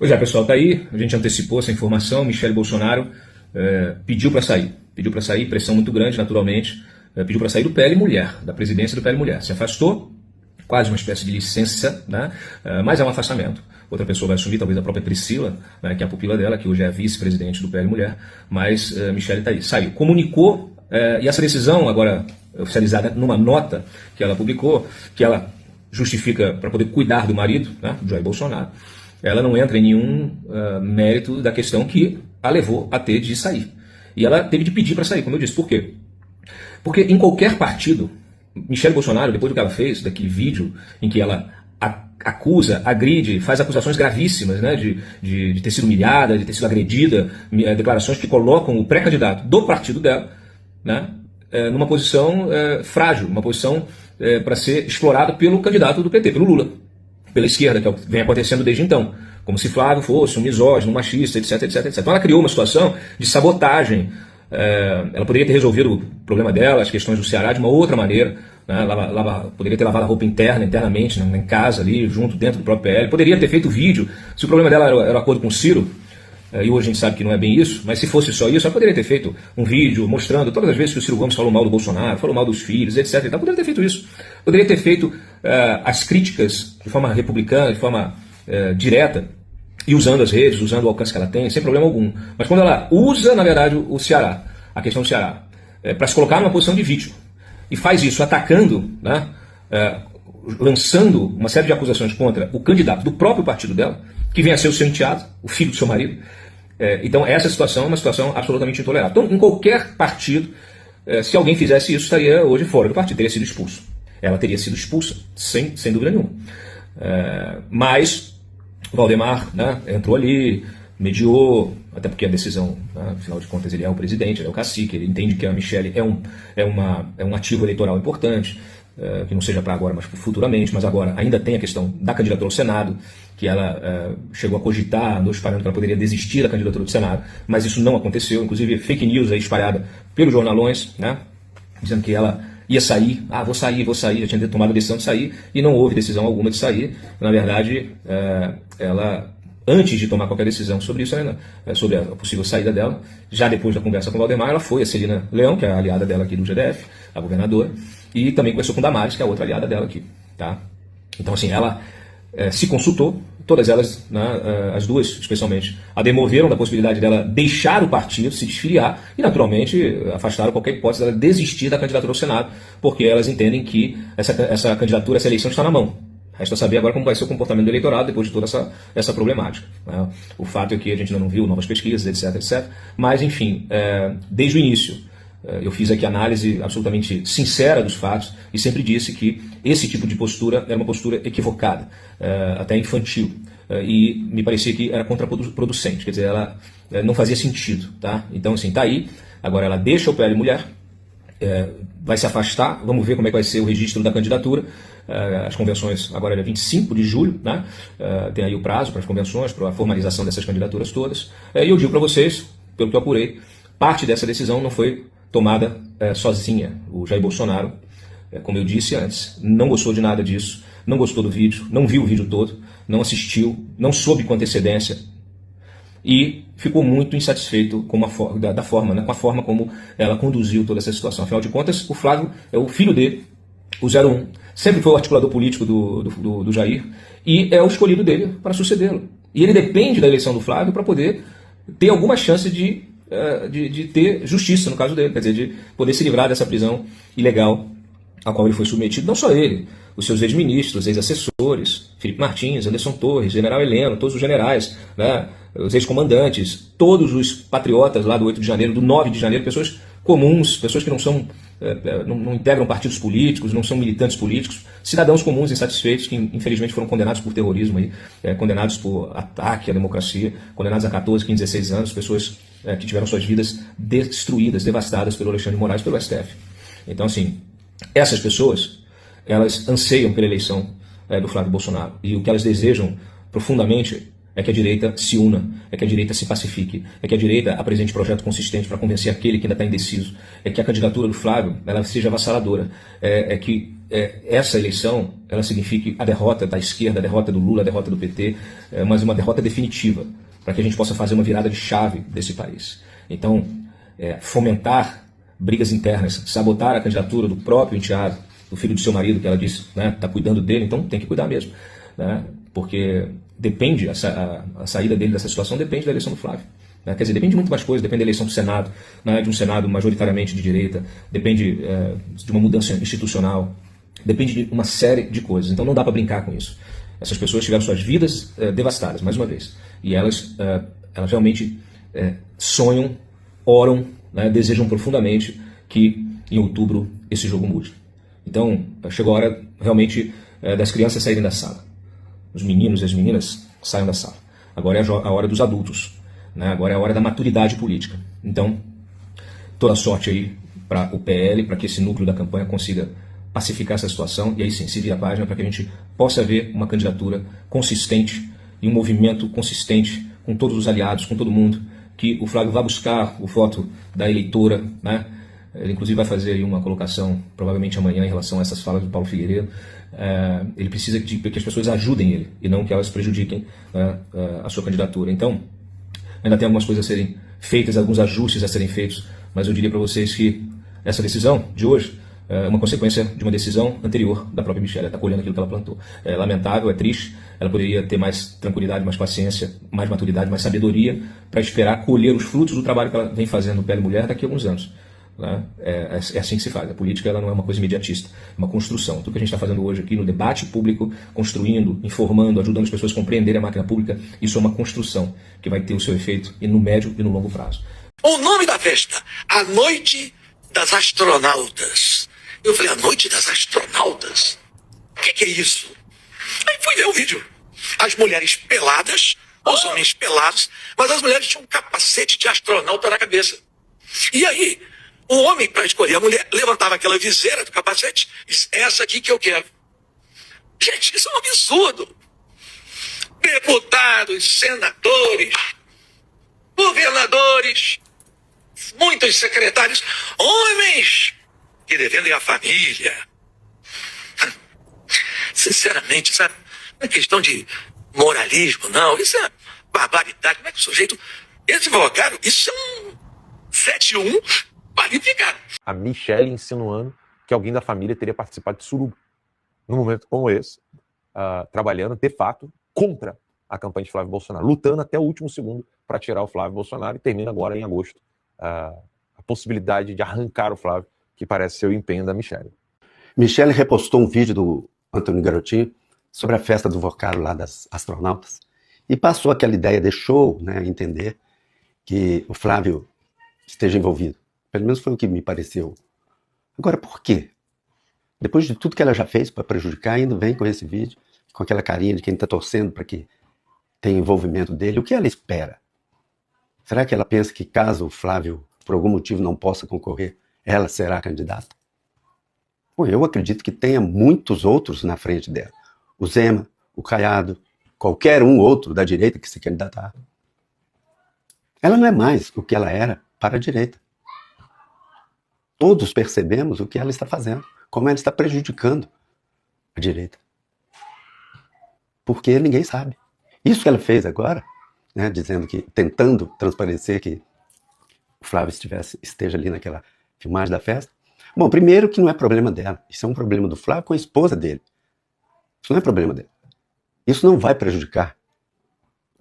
Pois é, pessoal, tá aí, a gente antecipou essa informação, Michele Bolsonaro pediu para sair, pressão muito grande, naturalmente, pediu para sair do PL Mulher, da presidência do PL Mulher, se afastou, quase uma espécie de licença, né? Mas é um afastamento. Outra pessoa vai assumir, talvez a própria Priscila, né, que é a pupila dela, que hoje é a vice-presidente do PL Mulher, mas Michele está aí, saiu. Comunicou, e essa decisão agora oficializada numa nota que ela publicou, que ela justifica para poder cuidar do marido, né, Jair Bolsonaro, ela não entra em nenhum mérito da questão que a levou a ter de sair. E ela teve de pedir para sair, como eu disse. Por quê? Porque em qualquer partido, Michele Bolsonaro, depois do que ela fez, daquele vídeo em que ela acusa, agride, faz acusações gravíssimas, né, de ter sido humilhada, de ter sido agredida, declarações que colocam o pré-candidato do partido dela, né, numa posição frágil, uma posição para ser explorada pelo candidato do PT, pelo Lula, pela esquerda, que é o que vem acontecendo desde então. Como se Flávio fosse um misógino, um machista, etc, etc, etc. Então ela criou uma situação de sabotagem. Ela poderia ter resolvido o problema dela, as questões do Ceará, de uma outra maneira. Né? Poderia ter lavado a roupa internamente, né? Em casa, ali, junto, dentro do próprio PL. Poderia ter feito vídeo. Se o problema dela era o acordo com o Ciro, e hoje a gente sabe que não é bem isso, mas se fosse só isso, ela poderia ter feito um vídeo mostrando todas as vezes que o Ciro Gomes falou mal do Bolsonaro, falou mal dos filhos, etc. Então poderia ter feito isso. Poderia ter feito as críticas de forma republicana, de forma direta, e usando as redes, usando o alcance que ela tem, sem problema algum. Mas quando ela usa, na verdade, o Ceará, a questão do Ceará, para se colocar numa posição de vítima, e faz isso atacando, né, lançando uma série de acusações contra o candidato do próprio partido dela, que vem a ser o seu enteado, o filho do seu marido. Então essa situação é uma situação absolutamente intolerável. Então, em qualquer partido, se alguém fizesse isso, estaria hoje fora do partido, teria sido expulso. Ela teria sido expulsa, sem dúvida nenhuma. Mas Valdemar, né, entrou ali, mediou, até porque a decisão, né, afinal de contas, ele é o presidente, ele é o cacique, ele entende que a Michele é um ativo eleitoral importante, que não seja para agora, mas futuramente. Mas agora ainda tem a questão da candidatura ao Senado, que ela chegou a cogitar, andou espalhando que ela poderia desistir da candidatura do Senado, mas isso não aconteceu. Inclusive fake news aí espalhada pelos jornalões, né, dizendo que ela ia sair, vou sair, já tinha tomado a decisão de sair, e não houve decisão alguma de sair. Na verdade, ela, antes de tomar qualquer decisão sobre isso, sobre a possível saída dela, já depois da conversa com o Valdemar, ela foi a Celina Leão, que é a aliada dela aqui do GDF, a governadora, e também conversou com Damares, que é a outra aliada dela aqui. Tá? Então, assim, ela se consultou, todas elas, né, as duas especialmente, a demoveram da possibilidade dela deixar o partido, se desfiliar, e naturalmente afastaram qualquer hipótese dela desistir da candidatura ao Senado, porque elas entendem que essa candidatura, essa eleição está na mão. Resta saber agora como vai ser o comportamento do eleitorado depois de toda essa problemática. Né? O fato é que a gente ainda não viu novas pesquisas, etc, etc. Mas, enfim, desde o início, eu fiz aqui análise absolutamente sincera dos fatos e sempre disse que esse tipo de postura era uma postura equivocada, até infantil, e me parecia que era contraproducente, quer dizer, ela não fazia sentido. Tá? Então, assim, está aí. Agora ela deixa o PL Mulher, vai se afastar, vamos ver como é que vai ser o registro da candidatura. As convenções agora é 25 de julho, né? Tem aí o prazo para as convenções, para a formalização dessas candidaturas todas. E eu digo para vocês, pelo que eu apurei, parte dessa decisão não foi tomada sozinha. O Jair Bolsonaro, como eu disse antes, não gostou de nada disso, não gostou do vídeo, não viu o vídeo todo, não assistiu, não soube com antecedência e ficou muito insatisfeito com da forma, né, com a forma como ela conduziu toda essa situação. Afinal de contas, o Flávio é o filho dele, o 01, sempre foi o articulador político do Jair e é o escolhido dele para sucedê-lo. E ele depende da eleição do Flávio para poder ter alguma chance de ter justiça no caso dele, quer dizer, de poder se livrar dessa prisão ilegal a qual ele foi submetido. Não só ele, os seus ex-ministros, ex-assessores, Felipe Martins, Anderson Torres, General Heleno, todos os generais, né, os ex-comandantes, todos os patriotas lá do 8 de janeiro, do 9 de janeiro, pessoas comuns, pessoas que não integram partidos políticos, não são militantes políticos, cidadãos comuns insatisfeitos que infelizmente foram condenados por terrorismo, condenados por ataque à democracia, condenados a 14, 15, 16 anos, pessoas que tiveram suas vidas destruídas, devastadas pelo Alexandre de Moraes, pelo STF. Então, assim, essas pessoas, elas anseiam pela eleição do Flávio Bolsonaro, e o que elas desejam profundamente é que a direita se una, é que a direita se pacifique, é que a direita apresente projeto consistente para convencer aquele que ainda está indeciso, é que a candidatura do Flávio ela seja avassaladora, essa eleição ela signifique a derrota da esquerda, a derrota do Lula, a derrota do PT, mas uma derrota definitiva, para que a gente possa fazer uma virada de chave desse país. Então, fomentar brigas internas, sabotar a candidatura do próprio enteado, do filho do seu marido, que ela disse, né, está cuidando dele, então tem que cuidar mesmo, né, porque depende, a saída dele dessa situação depende da eleição do Flávio. Né, quer dizer, depende de muito mais coisas, depende da eleição do Senado, né, de um Senado majoritariamente de direita, depende de uma mudança institucional, depende de uma série de coisas, então não dá para brincar com isso. Essas pessoas tiveram suas vidas devastadas, mais uma vez, e elas realmente sonham, oram, né, desejam profundamente que em outubro esse jogo mude. Então, chegou a hora realmente das crianças saírem da sala. Os meninos e as meninas saiam da sala. Agora é a hora dos adultos, né? Agora é a hora da maturidade política. Então, toda sorte aí para o PL, para que esse núcleo da campanha consiga pacificar essa situação e aí sim, se vira a página para que a gente possa ver uma candidatura consistente e um movimento consistente com todos os aliados, com todo mundo, que o Flávio vá buscar o voto da eleitora, né? Ele inclusive vai fazer aí uma colocação, provavelmente amanhã, em relação a essas falas do Paulo Figueiredo. Ele precisa que as pessoas ajudem ele, e não que elas prejudiquem a sua candidatura. Então, ainda tem algumas coisas a serem feitas, alguns ajustes a serem feitos, mas eu diria para vocês que essa decisão de hoje é uma consequência de uma decisão anterior da própria Michelle. Ela está colhendo aquilo que ela plantou. É lamentável, é triste, ela poderia ter mais tranquilidade, mais paciência, mais maturidade, mais sabedoria para esperar colher os frutos do trabalho que ela vem fazendo no Pele Mulher daqui a alguns anos. Né? É assim que se faz. A política ela não é uma coisa imediatista, é uma construção. Tudo que a gente está fazendo hoje aqui no debate público, construindo, informando, ajudando as pessoas a compreenderem a máquina pública, isso é uma construção que vai ter o seu efeito no médio e no longo prazo. O nome da festa, A Noite das Astronautas. Eu falei, A Noite das Astronautas? O que é isso? Aí fui ver o vídeo. As mulheres peladas, os homens pelados, mas as mulheres tinham um capacete de astronauta na cabeça. E aí, o homem, para escolher a mulher, levantava aquela viseira do capacete e disse, essa aqui que eu quero. Gente, isso é um absurdo. Deputados, senadores, governadores, muitos secretários, homens que defendem a família. Sinceramente, sabe, não é questão de moralismo, não. Isso é barbaridade. Como é que o sujeito, esse advogado, isso é um 7-1 qualificado. A Michelle insinuando que alguém da família teria participado de suruba. Num momento como esse, trabalhando, de fato, contra a campanha de Flávio Bolsonaro, lutando até o último segundo para tirar o Flávio Bolsonaro, e termina agora em agosto a possibilidade de arrancar o Flávio, que parece ser o empenho da Michelle. Michelle repostou um vídeo do Antônio Garotinho sobre a festa do invocado lá das astronautas e passou aquela ideia, deixou, né, entender que o Flávio esteja envolvido. Pelo menos foi o que me pareceu. Agora, por quê? Depois de tudo que ela já fez para prejudicar, ainda vem com esse vídeo, com aquela carinha de quem está torcendo para que tenha envolvimento dele. O que ela espera? Será que ela pensa que caso o Flávio, por algum motivo, não possa concorrer, ela será a candidata? Bom, eu acredito que tenha muitos outros na frente dela. O Zema, o Caiado, qualquer um outro da direita que se candidatar. Ela não é mais o que ela era para a direita. Todos percebemos o que ela está fazendo, como ela está prejudicando a direita. Porque ninguém sabe. Isso que ela fez agora, né, dizendo que, tentando transparecer que o Flávio esteja ali naquela filmagem da festa. Bom, primeiro que não é problema dela. Isso é um problema do Flávio com a esposa dele. Isso não é problema dele. Isso não vai prejudicar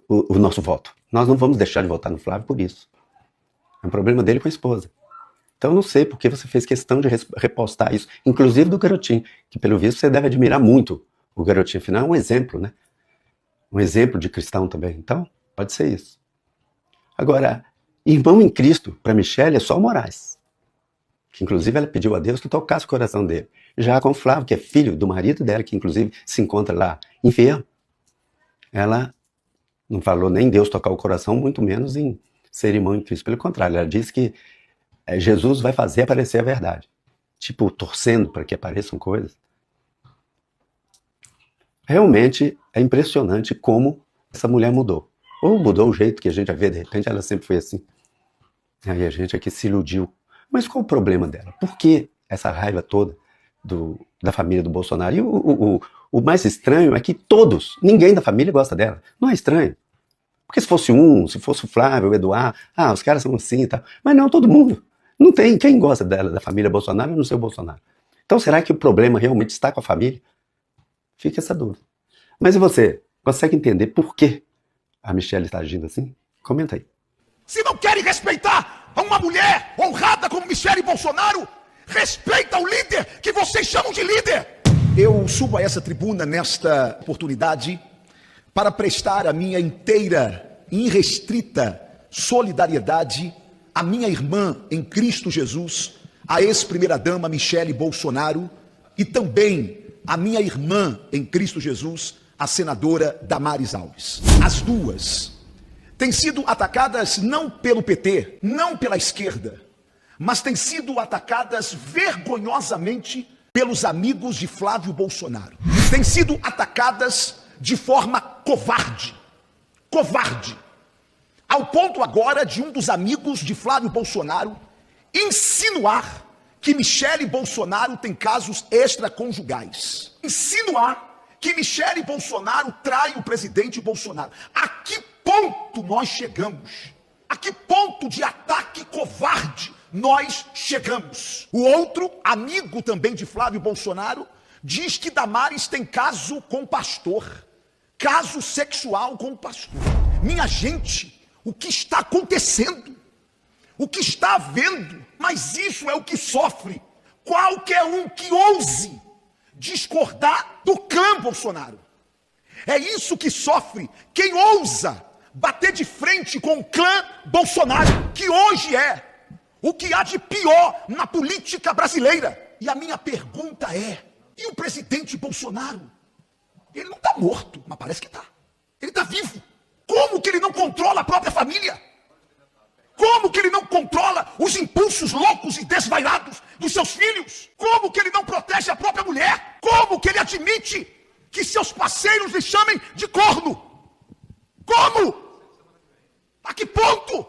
o nosso voto. Nós não vamos deixar de votar no Flávio por isso. É um problema dele com a esposa. Então eu não sei por que você fez questão de repostar isso, inclusive do Garotinho, que pelo visto você deve admirar muito o Garotinho. Afinal é um exemplo, né? Um exemplo de cristão também. Então, pode ser isso. Agora, irmão em Cristo, para Michelle, é só o Moraes. Que inclusive ela pediu a Deus que tocasse o coração dele. Já com o Flávio, que é filho do marido dela, que inclusive se encontra lá enfermo, ela não falou nem Deus tocar o coração, muito menos em ser irmão em Cristo. Pelo contrário, ela disse que Jesus vai fazer aparecer a verdade. Tipo, torcendo para que apareçam coisas. Realmente é impressionante como essa mulher mudou. Ou mudou o jeito que a gente a vê, de repente ela sempre foi assim. Aí a gente aqui se iludiu. Mas qual o problema dela? Por que essa raiva toda da família do Bolsonaro? E o mais estranho é que ninguém da família gosta dela. Não é estranho. Porque se fosse o Flávio, o Eduardo, os caras são assim e tal. Mas não, todo mundo. Não tem. Quem gosta dela, da família Bolsonaro, não sei o Bolsonaro. Então será que o problema realmente está com a família? Fica essa dúvida. Mas e você? Consegue entender por que a Michelle está agindo assim? Comenta aí. Se não querem respeitar uma mulher honrada como Michelle Bolsonaro, respeita o líder que vocês chamam de líder. Eu subo a essa tribuna nesta oportunidade para prestar a minha inteira e irrestrita solidariedade à minha irmã em Cristo Jesus, a ex-primeira-dama Michelle Bolsonaro, e também à minha irmã em Cristo Jesus, a senadora Damares Alves. As duas têm sido atacadas não pelo PT, não pela esquerda, mas têm sido atacadas vergonhosamente pelos amigos de Flávio Bolsonaro. Têm sido atacadas de forma covarde, ao ponto agora de um dos amigos de Flávio Bolsonaro insinuar que Michelle Bolsonaro tem casos extraconjugais. Insinuar que Michelle Bolsonaro trai o presidente Bolsonaro. A que ponto nós chegamos? A que ponto de ataque covarde nós chegamos? O outro, amigo também de Flávio Bolsonaro, diz que Damares tem caso com pastor. Caso sexual com pastor. Minha gente, o que está acontecendo? O que está havendo? Mas isso é o que sofre qualquer um que ouse discordar do clã Bolsonaro. É isso que sofre quem ousa bater de frente com o clã Bolsonaro, que hoje é o que há de pior na política brasileira. E a minha pergunta é, e o presidente Bolsonaro? Ele não está morto, mas parece que está. Ele está vivo. Como que ele não controla a própria família? Como que ele não controla os impulsos loucos e desvairados dos seus filhos? Como que ele não protege a própria mulher? Como que ele admite que seus parceiros lhe chamem de corno? Como? A que ponto?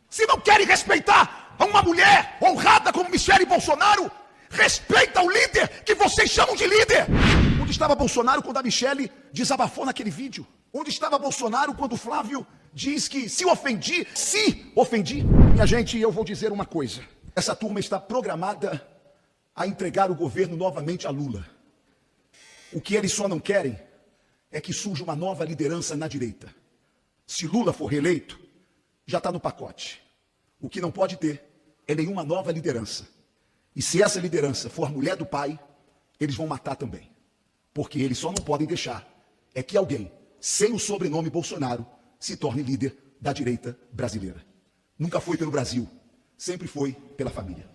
Se não querem respeitar uma mulher honrada como Michelle Bolsonaro, respeita o líder que vocês chamam de líder. Onde estava Bolsonaro quando a Michelle desabafou naquele vídeo? Onde estava Bolsonaro quando o Flávio diz que se ofendi. Minha gente, eu vou dizer uma coisa. Essa turma está programada a entregar o governo novamente a Lula. O que eles só não querem é que surja uma nova liderança na direita. Se Lula for reeleito, já está no pacote. O que não pode ter é nenhuma nova liderança. E se essa liderança for a mulher do pai, eles vão matar também. Porque eles só não podem deixar é que alguém sem o sobrenome Bolsonaro se torne líder da direita brasileira. Nunca foi pelo Brasil, sempre foi pela família.